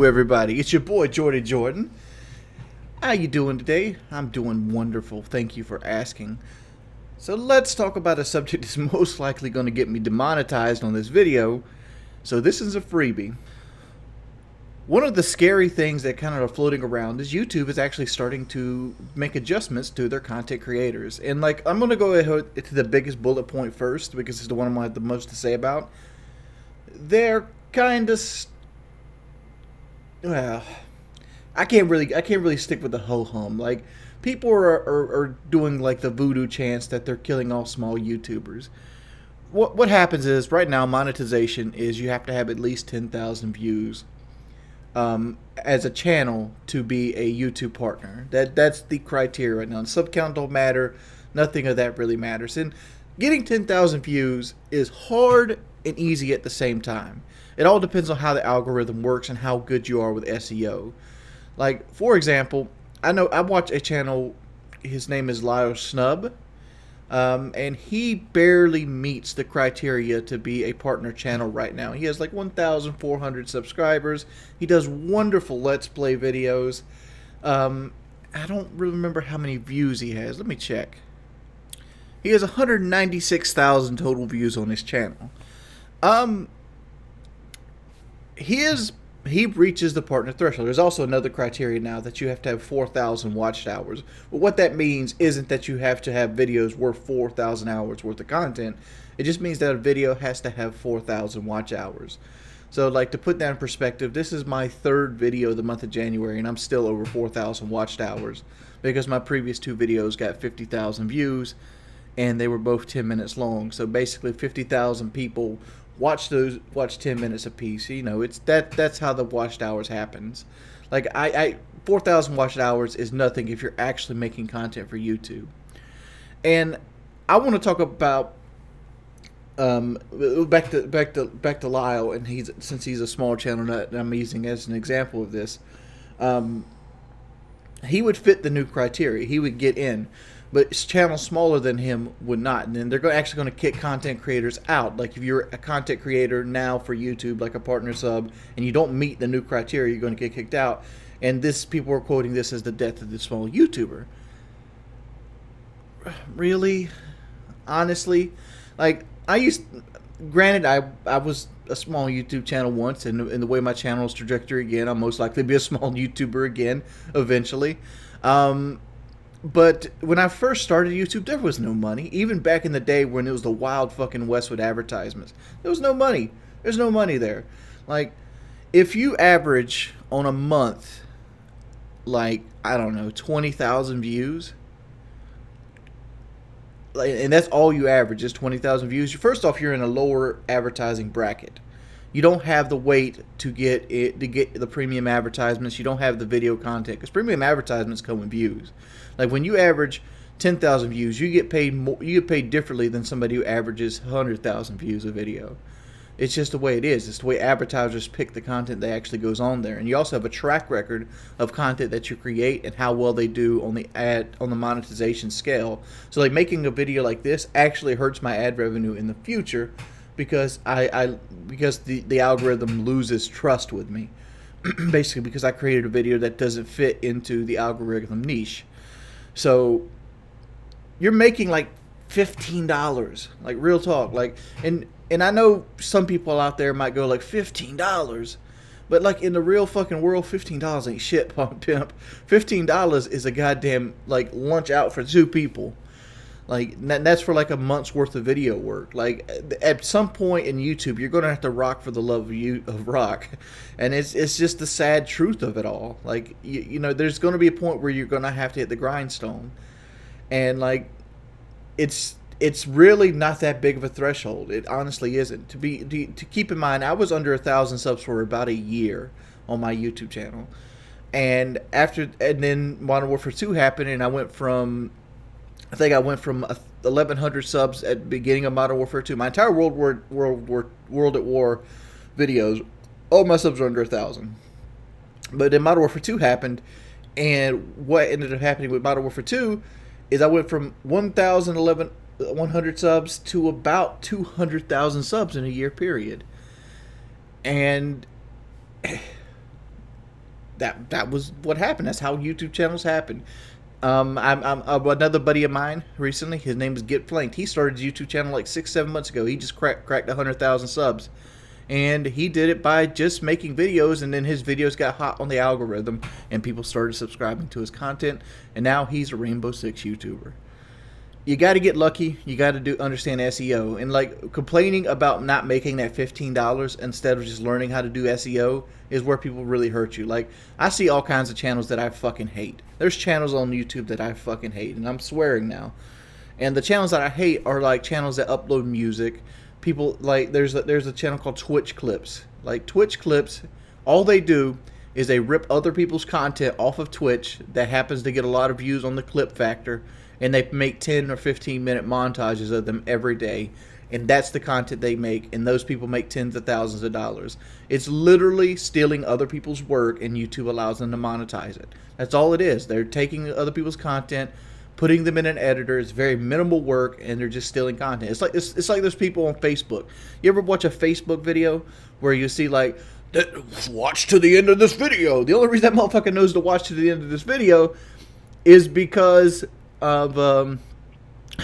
everybody. It's your boy Jordan. How you doing today? I'm doing wonderful. Thank you for asking. So let's talk about a subject that's most likely going to get me demonetized on this video. So this is a freebie. One of the scary things that kind of are floating around is YouTube is actually starting to make adjustments to their content creators. And I'm going to go ahead to the biggest bullet point first because it's the one I have the most to say about. They're kind of well, I can't really stick with the ho-hum. Like, people are doing like the voodoo chants that they're killing all small YouTubers. What happens is right now monetization is you have to have at least 10,000 views as a channel to be a YouTube partner. That's the criteria right now. And sub count don't matter. Nothing of that really matters. And getting 10,000 views is hard and easy at the same time. It all depends on how the algorithm works and how good you are with SEO. Like, for example, I watch a channel, his name is Lyle Snub, and he barely meets the criteria to be a partner channel right now. He has like 1,400 subscribers. He does wonderful Let's Play videos. I don't really remember how many views he has. Let me check. He has 196,000 total views on his channel. He reaches the partner threshold. There's also another criteria now that you have to have 4,000 watched hours. But what that means isn't that you have to have videos worth 4,000 hours worth of content. It just means that a video has to have 4,000 watch hours. So, like, to put that in perspective, this is my third video of the month of January, and I'm still over 4,000 watched hours because my previous two videos got 50,000 views, and they were both 10 minutes long. So basically, 50,000 people watch 10 minutes apiece. You know, that's how the watched hours happens. Like, 4,000 watched hours is nothing if you're actually making content for YouTube. And I want to talk about back to Lyle, and since he's a small channel that I'm using as an example of this. He would fit the new criteria. He would get in. But channels smaller than him would not. And then they're actually going to kick content creators out. Like, if you're a content creator now for YouTube, like a partner sub, and you don't meet the new criteria, you're going to get kicked out. And people are quoting this as the death of the small YouTuber. Really? Honestly? Like, granted, I was a small YouTube channel once, and in the way my channel's trajectory again, I'll most likely be a small YouTuber again, eventually. But when I first started YouTube, there was no money. Even back in the day when it was the wild fucking Westwood advertisements, there was no money. There's no money there. Like, if you average on a month, like, I don't know, 20,000 views, and that's all you average is 20,000 views. First off, you're in a lower advertising bracket. You don't have the weight to get the premium advertisements. You don't have the video content because premium advertisements come with views. Like, when you average 10,000 views, you get paid more. You get paid differently than somebody who averages 100,000 views a video. It's just the way it is. It's the way advertisers pick the content that actually goes on there. And you also have a track record of content that you create and how well they do on the monetization scale. So, like, making a video like this actually hurts my ad revenue in the future because because the algorithm loses trust with me. Basically, because I created a video that doesn't fit into the algorithm niche. So you're making like $15, like, real talk. Like, and I know some people out there might go like $15, but like, in the real fucking world, $15 ain't shit, pimp. $15 is a goddamn, like, lunch out for two people. Like, that's for like a month's worth of video work. Like, at some point in YouTube, you're gonna have to rock for the love of rock, and it's just the sad truth of it all. Like, you know, there's gonna be a point where you're gonna have to hit the grindstone, and like, it's really not that big of a threshold. It honestly isn't. To keep in mind, I was under 1,000 subs for about a year on my YouTube channel, and then Modern Warfare 2 happened, and I went from 1,100 subs at the beginning of Modern Warfare 2. My entire World at War videos, all my subs are under 1,000. But then Modern Warfare 2 happened, and what ended up happening with Modern Warfare 2 is I went from 1,100 subs to about 200,000 subs in a year period. And that was what happened. That's how YouTube channels happen. I'm another buddy of mine recently. His name is Get Flanked. He started his YouTube channel like 6-7 months ago. He just cracked 100,000 subs, and he did it by just making videos. And then his videos got hot on the algorithm, and people started subscribing to his content. And now he's a Rainbow Six YouTuber. You got to get lucky. You got to understand SEO, and like complaining about not making that $15 instead of just learning how to do SEO is where people really hurt you. Like, I see all kinds of channels that I fucking hate. There's channels on YouTube that I fucking hate, and I'm swearing now. And the channels that I hate are like channels that upload music. People like there's a channel called Twitch Clips. Like Twitch Clips, all they do is they rip other people's content off of Twitch that happens to get a lot of views on the clip factor, and they make 10 or 15 minute montages of them every day, and that's the content they make, and those people make tens of thousands of dollars. It's literally stealing other people's work, and YouTube allows them to monetize it. That's all it is. They're taking other people's content, putting them in an editor. It's very minimal work, and they're just stealing content. It's like there's people on Facebook. You ever watch a Facebook video where you see like, watch to the end of this video? The only reason that motherfucker knows to watch to the end of this video is because of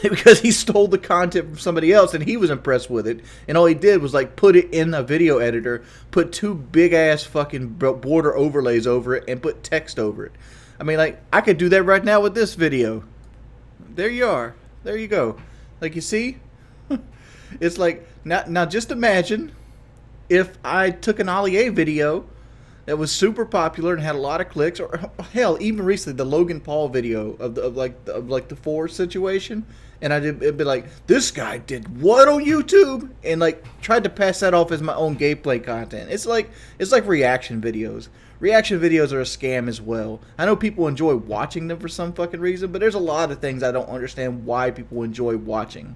because he stole the content from somebody else, and he was impressed with it, and all he did was like put it in a video editor, put 2 big ass fucking border overlays over it, and put text over it. I mean, like, I could do that right now with this video. There you are. There you go. Like, you see? It's like, now just imagine if I took an Ali A video that was super popular and had a lot of clicks, or hell, even recently the Logan Paul video of the Force situation, and it'd be like, this guy did what on YouTube, and like tried to pass that off as my own gameplay content. It's like reaction videos. Reaction videos are a scam as well. I know people enjoy watching them for some fucking reason, but there's a lot of things I don't understand why people enjoy watching.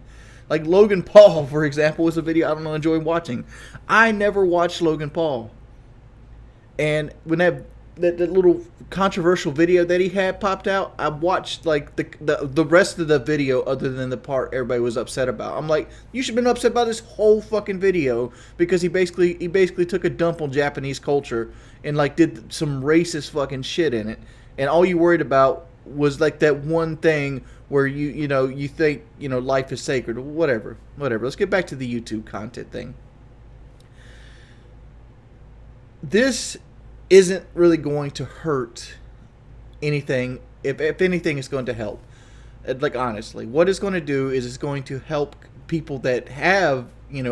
Like Logan Paul, for example, was a video I don't enjoy watching. I never watched Logan Paul. And when that little controversial video that he had popped out, I watched like the rest of the video other than the part everybody was upset about. I'm like, you should have been upset about this whole fucking video, because he basically took a dump on Japanese culture and like did some racist fucking shit in it. And all you worried about was like that one thing where you think life is sacred or whatever. Let's get back to the YouTube content thing. This isn't really going to hurt anything. If anything, it's going to help. Like, honestly, what it's going to do is it's going to help people that have,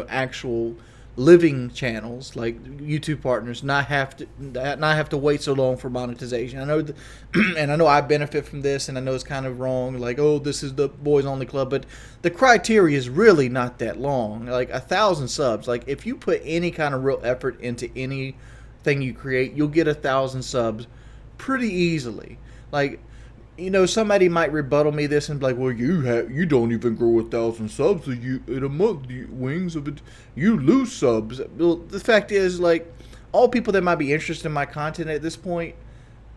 actual living channels, like YouTube partners, not have to wait so long for monetization. I know, and I know I benefit from this, and I know it's kind of wrong. Like, oh, this is the boys only club, but the criteria is really not that long. Like 1,000 subs. Like, if you put any kind of real effort into anything you create, you'll get 1,000 subs pretty easily. Like, somebody might rebuttal me this and be like, well, you don't even grow 1,000 subs in a month. Wings of it, you lose subs. Well, the fact is, like, all people that might be interested in my content at this point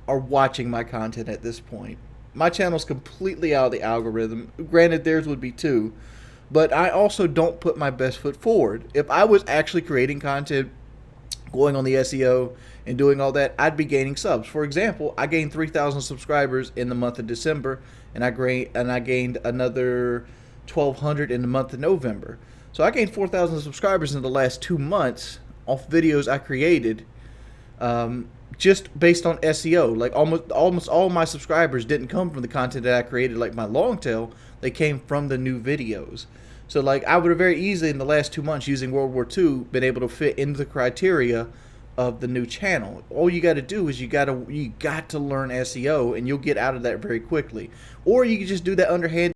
are watching my content at this point. My channel's completely out of the algorithm. Granted, theirs would be too, but I also don't put my best foot forward. If I was actually creating content, going on the SEO and doing all that, I'd be gaining subs. For example, I gained 3,000 subscribers in the month of December, and I gained another 1,200 in the month of November. So I gained 4,000 subscribers in the last 2 months off videos I created, just based on SEO. Like almost all my subscribers didn't come from the content that I created, like my long tail. They came from the new videos. So like, I would have very easily in the last 2 months using World War II been able to fit into the criteria of the new channel. All you got to do is you got to learn SEO, and you'll get out of that very quickly. Or you can just do that underhand